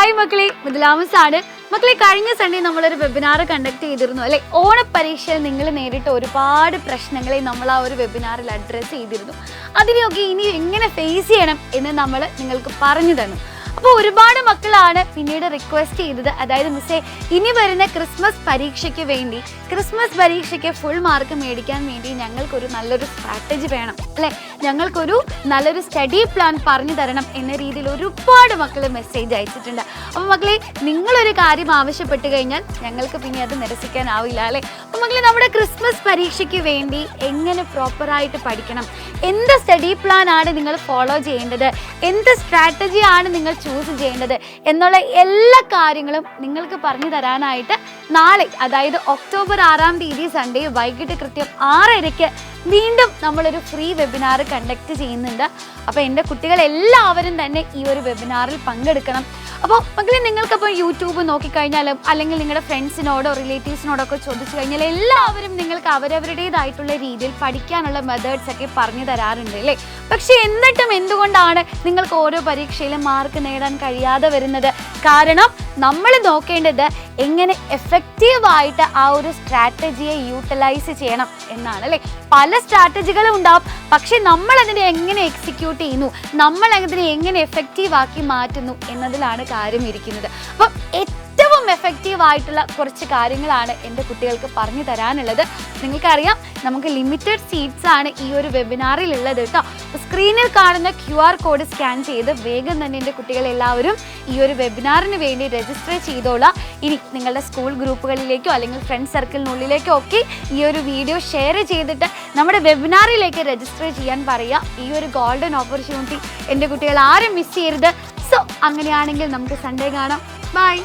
Hi മക്കളെ, മുതലാമസാണ്. മക്കളെ, കഴിഞ്ഞ സൺഡേ നമ്മളൊരു വെബിനാർ കണ്ടക്ട് ചെയ്തിരുന്നു അല്ലെ. ഓണപരീക്ഷയിൽ നിങ്ങൾ നേരിട്ട ഒരുപാട് പ്രശ്നങ്ങളെ നമ്മൾ ആ ഒരു വെബിനാറിൽ അഡ്രസ്സ് ചെയ്തിരുന്നു. അതിനെയൊക്കെ ഇനി എങ്ങനെ ഫേസ് ചെയ്യണം എന്ന് നമ്മൾ നിങ്ങൾക്ക് പറഞ്ഞു തന്നു. അപ്പോൾ ഒരുപാട് മക്കളാണ് പിന്നീട് റിക്വസ്റ്റ് ചെയ്തത്, അതായത് മിസ്സേ ഇനി വരുന്ന ക്രിസ്മസ് പരീക്ഷയ്ക്ക് ഫുൾ മാർക്ക് മേടിക്കാൻ വേണ്ടി ഞങ്ങൾക്കൊരു നല്ലൊരു സ്ട്രാറ്റജി വേണം അല്ലേ, ഞങ്ങൾക്കൊരു നല്ലൊരു സ്റ്റഡി പ്ലാൻ പറഞ്ഞു തരണം എന്ന രീതിയിൽ ഒരുപാട് മക്കൾ മെസ്സേജ് അയച്ചിട്ടുണ്ട്. അപ്പോൾ മക്കളെ, നിങ്ങളൊരു കാര്യം ആവശ്യപ്പെട്ട് കഴിഞ്ഞാൽ ഞങ്ങൾക്ക് പിന്നെ അത് നിരസിക്കാനാവില്ല അല്ലേ. അപ്പോൾ മക്കളെ, നമ്മുടെ ക്രിസ്മസ് പരീക്ഷയ്ക്ക് വേണ്ടി എങ്ങനെ പ്രോപ്പറായിട്ട് പഠിക്കണം, എന്ത് സ്റ്റഡി പ്ലാൻ ആണ് നിങ്ങൾ ഫോളോ ചെയ്യേണ്ടത്, എന്ത് സ്ട്രാറ്റജിയാണ് നിങ്ങൾ ചൂസ് ചെയ്യേണ്ടത് എന്നുള്ള എല്ലാ കാര്യങ്ങളും നിങ്ങൾക്ക് പറഞ്ഞു തരാനായിട്ട് നാളെ, അതായത് ഒക്ടോബർ 6-ാം തീയതി സൺഡേ വൈകിട്ട് കൃത്യം 6:30 വീണ്ടും നമ്മളൊരു ഫ്രീ വെബിനാർ കണ്ടക്ട് ചെയ്യുന്നുണ്ട്. അപ്പോൾ എൻ്റെ കുട്ടികൾ എല്ലാവരും തന്നെ ഈ ഒരു വെബിനാറിൽ പങ്കെടുക്കണം. അപ്പോൾ മക്കളെ, നിങ്ങൾക്കപ്പോൾ യൂട്യൂബ് നോക്കിക്കഴിഞ്ഞാലും അല്ലെങ്കിൽ നിങ്ങളുടെ ഫ്രണ്ട്സിനോടോ റിലേറ്റീവ്സിനോടൊക്കെ ചോദിച്ചു കഴിഞ്ഞാൽ എല്ലാവരും നിങ്ങൾക്ക് അവരവരുടേതായിട്ടുള്ള രീതിയിൽ പഠിക്കാനുള്ള മെത്തേഡ്സ് ഒക്കെ പറഞ്ഞു തരാറുണ്ട് അല്ലേ. പക്ഷേ എന്നിട്ടും എന്തുകൊണ്ടാണ് നിങ്ങൾക്ക് ഓരോ പരീക്ഷയിലും മാർക്ക് നേടാൻ കഴിയാതെ വരുന്നത്? കാരണം നമ്മൾ നോക്കേണ്ടത് എങ്ങനെ എഫക്റ്റീവായിട്ട് ആ ഒരു സ്ട്രാറ്റജിയെ യൂട്ടിലൈസ് ചെയ്യണം എന്നാണ് അല്ലേ. പല സ്ട്രാറ്റജികളും ഉണ്ടാവും, പക്ഷെ നമ്മൾ അതിനെ എങ്ങനെ എക്സിക്യൂട്ട് ചെയ്യുന്നു, നമ്മൾ അതിനെ എങ്ങനെ എഫക്റ്റീവാക്കി മാറ്റുന്നു എന്നതിലാണ് കാര്യം ഇരിക്കുന്നത്. അപ്പം ഏറ്റവും എഫക്റ്റീവായിട്ടുള്ള കുറച്ച് കാര്യങ്ങളാണ് എൻ്റെ കുട്ടികൾക്ക് പറഞ്ഞു തരാനുള്ളത്. നിങ്ങൾക്കറിയാം, നമുക്ക് ലിമിറ്റഡ് സീറ്റ്സ് ആണ് ഈ ഒരു വെബിനാറിൽ ഉള്ളത് കേട്ടോ. സ്ക്രീനിൽ കാണുന്ന QR കോഡ് സ്കാൻ ചെയ്ത് വേഗം തന്നെ എൻ്റെ കുട്ടികളെല്ലാവരും ഈ ഒരു വെബിനാറിന് വേണ്ടി രജിസ്റ്റർ ചെയ്തോളാം. ഇനി നിങ്ങളുടെ സ്കൂൾ ഗ്രൂപ്പുകളിലേക്കോ അല്ലെങ്കിൽ ഫ്രണ്ട് സർക്കിളിനുള്ളിലേക്കോ ഒക്കെ ഈ ഒരു വീഡിയോ ഷെയർ ചെയ്തിട്ട് നമ്മുടെ വെബിനാറിലേക്ക് രജിസ്റ്റർ ചെയ്യാൻ പറയുക. ഈ ഒരു ഗോൾഡൻ ഓപ്പർച്യൂണിറ്റി എൻ്റെ കുട്ടികൾ ആരും മിസ് ചെയ്യരുത്. സോ അങ്ങനെയാണെങ്കിൽ നമുക്ക് സൺഡേ കാണാം. ബൈ.